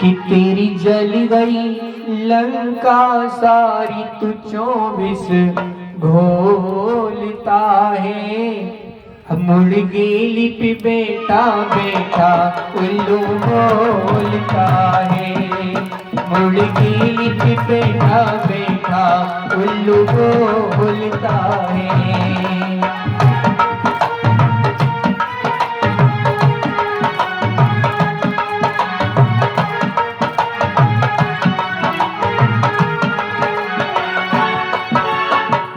कि तेरी जल गई लंका सारी, तू 24 घोलता है। मुड़ गेली पे बेटा बेटा उल्लू बोलता है। मुड़ गेली पे बेटा बेटा उल्लू बोलता है।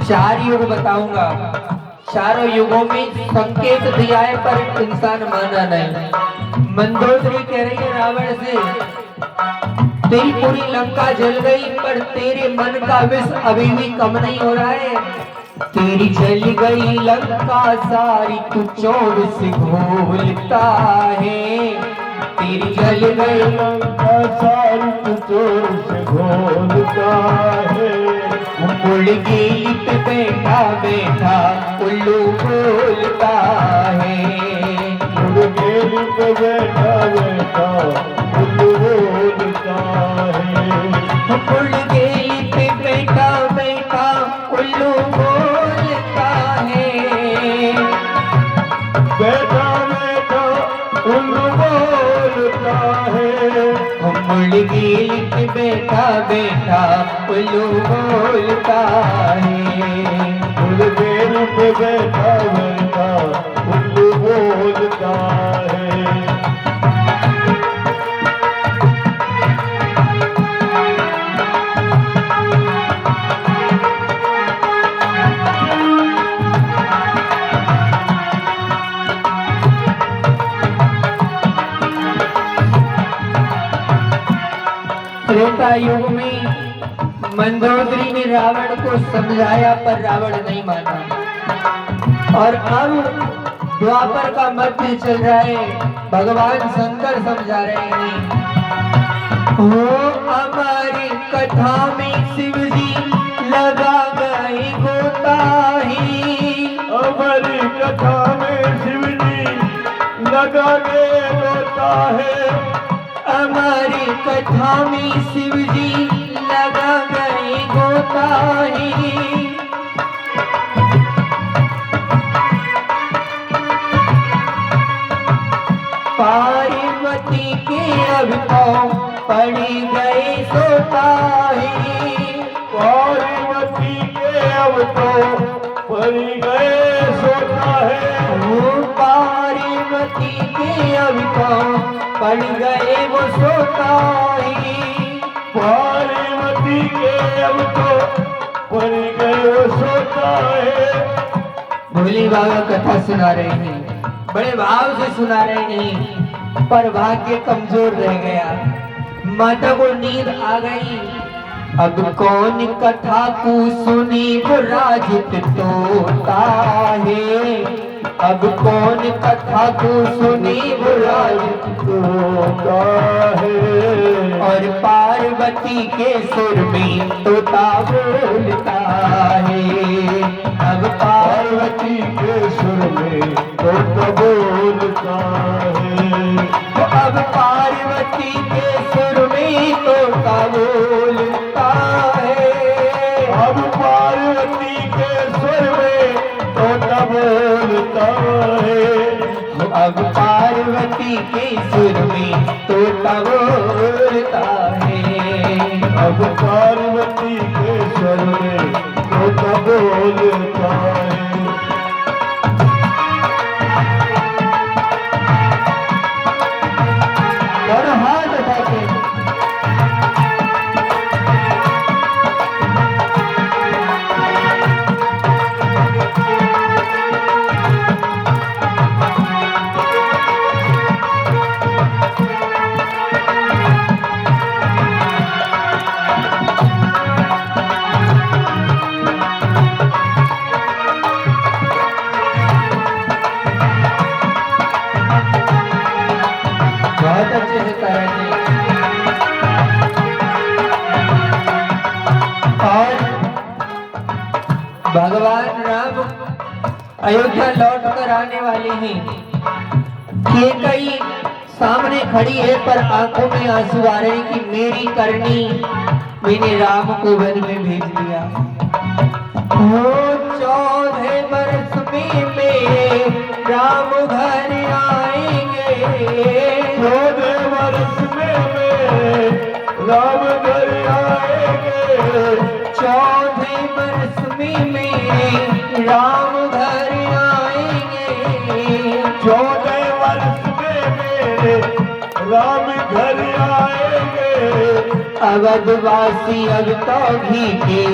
चार युग बताऊंगा, चारों युगों में संकेत दिया है पर इंसान माना नहीं। मंदोदरी कह रही है रावण से, तेरी पूरी लंका जल गई पर तेरे मन का विष अभी भी कम नहीं हो रहा है। तेरी जल गई लंका सारी, तू 24 घोलता है। तेरी जल गई लंका सारी, तू 24 घोलता है। मुड़ गेली पे बेटा बेटा उल्लू बोलता है। मुड़ गेली पे बेटा बेटा उल्लू बोलता है। मुड़ गेली पे बेटा बेटा उल्लू बोलता है। बेटा बेटा उल्लू बोलता है। मुड़ गेली पे बेटा बेटा उल्लू बोलता है। मुड़ गेली पे बेटा बेटा उल्लू बोलता है। त्रेता युग में मंदोदरी ने रावण को समझाया पर रावण नहीं माना। और अब द्वापर का मध्य चल रहा है, भगवान शंकर समझा रहे हैं। हो हमारी कथा में शिव जी लगा गए गोता ही। हमारी कथा में शिव जी लगा गए गोता है। हमारी कथा में शिव जी लगा गए गोता ही। पार्वती के अब तो पड़ी गए सोता ही। पार्वती के अब तो पड़ी गए सोता है। वो पार्वती के अब तो पड़ गए वो सोता ही। पार्वती के अब तो पड़ गए वो सोता है। भोले बाबा कथा सुना रहे हैं, बड़े भाव से सुना रहे हैं, पर भाग्य कमजोर रह गया। माता को नींद आ गई। अब कौन कथा को सुनी वो राजित तोता है। अब कौन कथा को सुनी वो राजित तोता है। और पार्वती के सुर में तोता बोलता है। अब पार्वती के सुर में तोता बोलता है। अब पार्वती के सुर में तोता बोलता है। अब पार्वती के सुर में तोता बोलता है। अब पार्वती के सुर में तोता बोलता है। अब पार्वती के सुर में तोता बोलता है। बहुत अच्छे से कर रहे थे। और भगवान राम अयोध्या लौट कर आने वाले हैं। ये कई सामने खड़ी है पर आंखों में आंसू आ रहे हैं कि मेरी करनी मैंने राम को वन में भेज दिया। वो 14 बरस में राम घर आएंगे, 14 वर्ष में राम घर आएंगे, 14 बरस में राम घर आएंगे, 14 वर्ष में मेरे राम घर आएंगे। अवधवासी अब तो घी के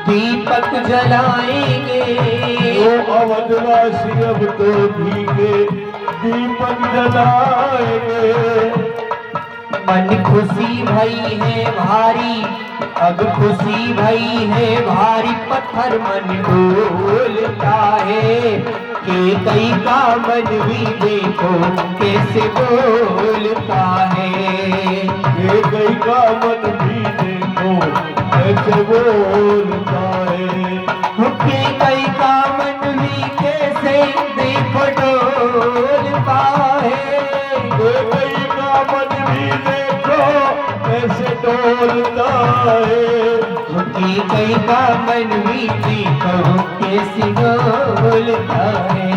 दीपक जलाएंगे, वो अवधवासी अब तो घी के दीपक जलाएंगे। मन खुशी भई है भारी, अब खुशी भई है भारी, पत्थर मन डोलता है कि कई का मन भी देखो कैसे बोलता है, ये कई का मन भी देखो ऐसे बोलता है, कि कई का मन भी कैसे देखो डोलता है, ये कई का मन भी देखो ऐसे डोलता है, कि कई का मन भी देखो कैसे डोलता है,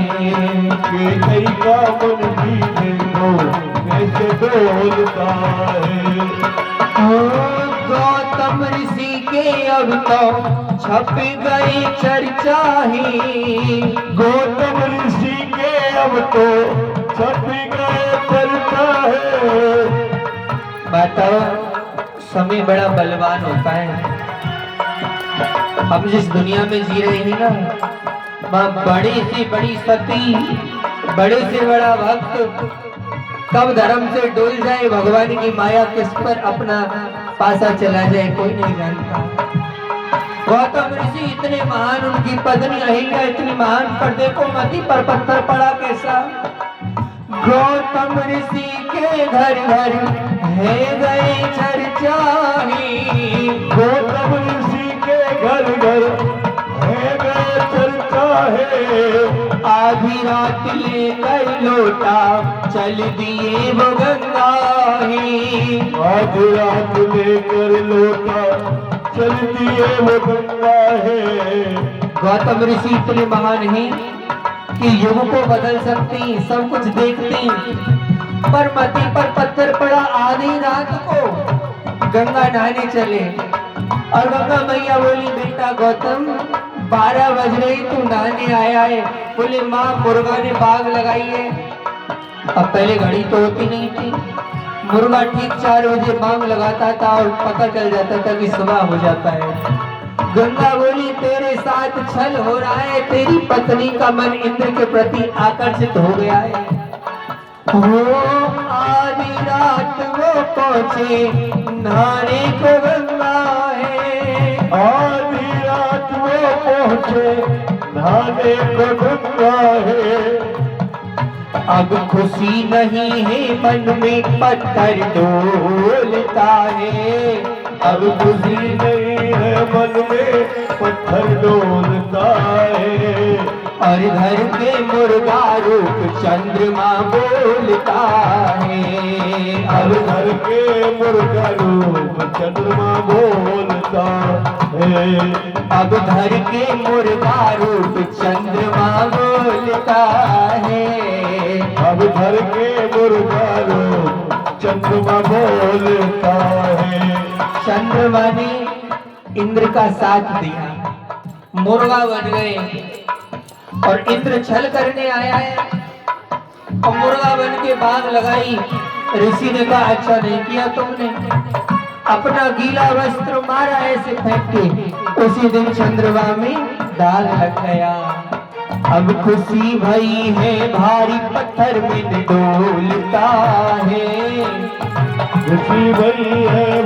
ये कई का मन भी देखो ऐसे डोलता है। गौतम ऋषि के अब तो छप गई चर्चा ही, गौतम ऋषि के अब तो छप गए चलता है। बताओ समय बड़ा बलवान होता है। हम जिस दुनिया में जी रहे हैं ना, वहाँ बड़ी से बड़ी सती, बड़े से बड़ा भक्त कब धर्म से डोल जाए, भगवान की माया किस पर अपना पासा चला जाए कोई नहीं जानता। गौतम ऋषि इतने महान, उनकी पत्नी अहिल्या इतनी महान, पर देखो मती पर पत्थर पड़ा कैसा। गौतम ऋषि के घर घर है गए चर्चा ही, गौतम ऋषि के घर घर है गए चलता है। आधी रात लेकर लोटा चल दिए वो गंगा ही, आधी रात लेकर लोटा चल दिए वो गंगा है। गौतम ऋषि इतने महान हैं कि युग को बदल सकती, सब कुछ देखती, पर मती पर पत्थर पड़ा। आधी रात को गंगा नहाने चले और गंगा मैया बोली, बेटा गौतम 12 बज रही, तू नहाने आया है। बोले माँ मुर्गा ने बाग लगाई है। अब पहले घड़ी तो होती नहीं थी, मुर्गा ठीक 4 बजे बाग लगाता था और पता चल जाता था कि सुबह हो जाता है। गंगा बोली, तेरे साथ छल हो रहा है, तेरी पत्नी का मन इंद्र के प्रति आकर्षित हो गया है। वो आधी रात वो पहुंचे नहाने को गंगा है, आधी रात वो पहुंचे नहाने को गंगा है। अब खुशी नहीं है मन में पत्थर डोलता है, अब खुशी नहीं है मन में पत्थर डोलता है। और घर के मुर्गा रूप चंद्रमा बोलता है, अब घर के मुर्गा रूप चंद्रमा बोलता है। अब घर के मुर्गा रूप चंद्रमा बोलता है, अब घर के मुर्गा रूप चंद्रमा बोलता है। चंद्रमा ने इंद्र का साथ दिया, मुर्गा बन गए और इंद्र छल करने आया है और मुर्गा बन के बाग लगाई। ऋषि ने कहा, अच्छा नहीं किया तुमने, अपना गीला वस्त्र मारा ऐसे फेंक के। उसी दिन चंद्रमा में दाग लग गया। अब खुशी भई है भारी, पत्थर में डोलता है, खुशी भई है